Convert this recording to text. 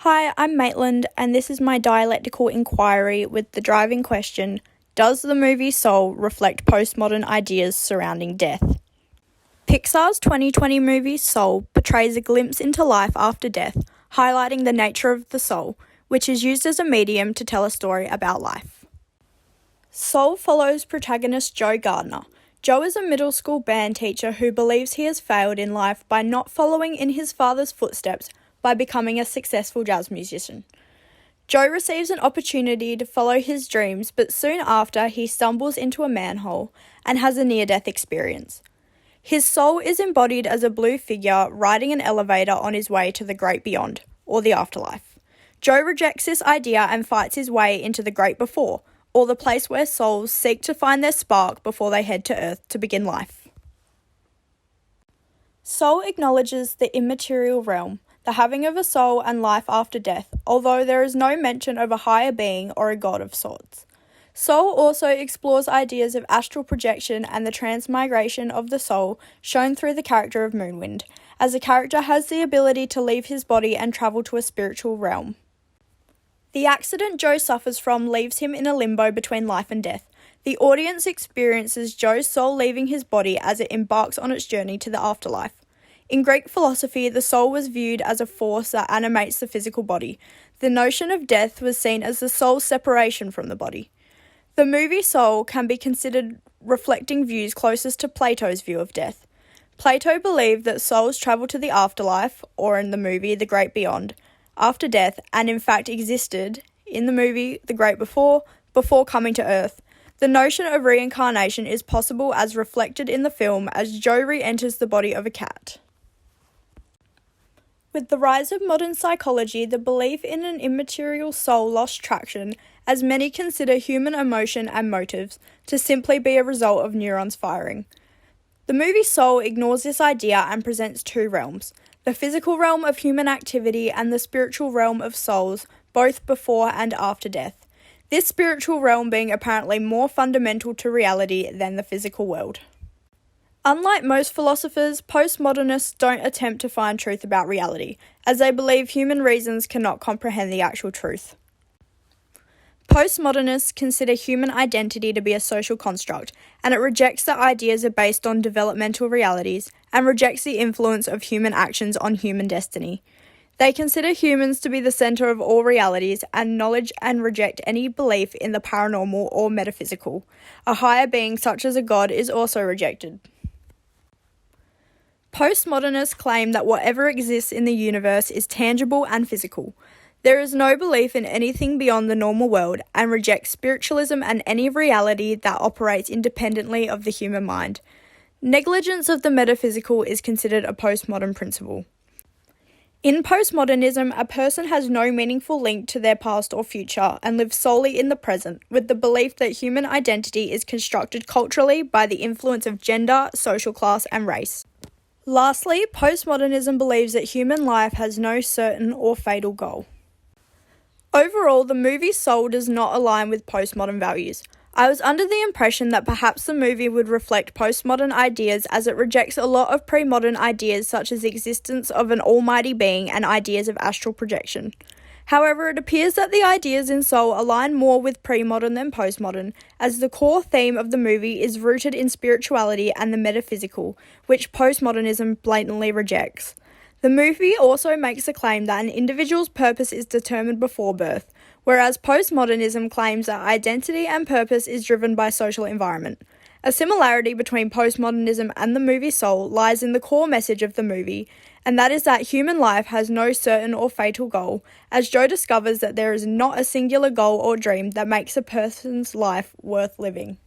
Hi, I'm Maitland, and this is my dialectical inquiry with the driving question, does the movie Soul reflect postmodern ideas surrounding death? Pixar's 2020 movie Soul portrays a glimpse into life after death, highlighting the nature of the soul, which is used as a medium to tell a story about life. Soul follows protagonist Joe Gardner. Joe is a middle school band teacher who believes he has failed in life by not following in his father's footsteps by becoming a successful jazz musician. Joe receives an opportunity to follow his dreams, but soon after he stumbles into a manhole and has a near-death experience. His soul is embodied as a blue figure riding an elevator on his way to the great beyond, or the afterlife. Joe rejects this idea and fights his way into the great before, or the place where souls seek to find their spark before they head to Earth to begin life. Soul acknowledges the immaterial realm, the having of a soul and life after death, although there is no mention of a higher being or a god of sorts. Soul also explores ideas of astral projection and the transmigration of the soul shown through the character of Moonwind, as the character has the ability to leave his body and travel to a spiritual realm. The accident Joe suffers from leaves him in a limbo between life and death. The audience experiences Joe's soul leaving his body as it embarks on its journey to the afterlife. In Greek philosophy, the soul was viewed as a force that animates the physical body. The notion of death was seen as the soul's separation from the body. The movie Soul can be considered reflecting views closest to Plato's view of death. Plato believed that souls travel to the afterlife, or in the movie The Great Beyond, after death, and in fact existed, in the movie The Great Before coming to Earth. The notion of reincarnation is possible as reflected in the film as Joe re-enters the body of a cat. With the rise of modern psychology, the belief in an immaterial soul lost traction, as many consider human emotion and motives to simply be a result of neurons firing. The movie Soul ignores this idea and presents two realms, the physical realm of human activity and the spiritual realm of souls, both before and after death. This spiritual realm being apparently more fundamental to reality than the physical world. Unlike most philosophers, postmodernists don't attempt to find truth about reality, as they believe human reasons cannot comprehend the actual truth. Postmodernists consider human identity to be a social construct, and it rejects that ideas are based on developmental realities, and rejects the influence of human actions on human destiny. They consider humans to be the centre of all realities and knowledge and reject any belief in the paranormal or metaphysical. A higher being such as a god is also rejected. Postmodernists claim that whatever exists in the universe is tangible and physical. There is no belief in anything beyond the normal world and reject spiritualism and any reality that operates independently of the human mind. Negligence of the metaphysical is considered a postmodern principle. In postmodernism, a person has no meaningful link to their past or future and lives solely in the present, with the belief that human identity is constructed culturally by the influence of gender, social class, and race. Lastly, postmodernism believes that human life has no certain or fatal goal. Overall, the movie Soul does not align with postmodern values. I was under the impression that perhaps the movie would reflect postmodern ideas as it rejects a lot of pre-modern ideas such as the existence of an almighty being and ideas of astral projection. However, it appears that the ideas in Soul align more with pre-modern than postmodern, as the core theme of the movie is rooted in spirituality and the metaphysical, which postmodernism blatantly rejects. The movie also makes the claim that an individual's purpose is determined before birth, whereas postmodernism claims that identity and purpose is driven by social environment. A similarity between postmodernism and the movie Soul lies in the core message of the movie, and that is that human life has no certain or fatal goal, as Joe discovers that there is not a singular goal or dream that makes a person's life worth living.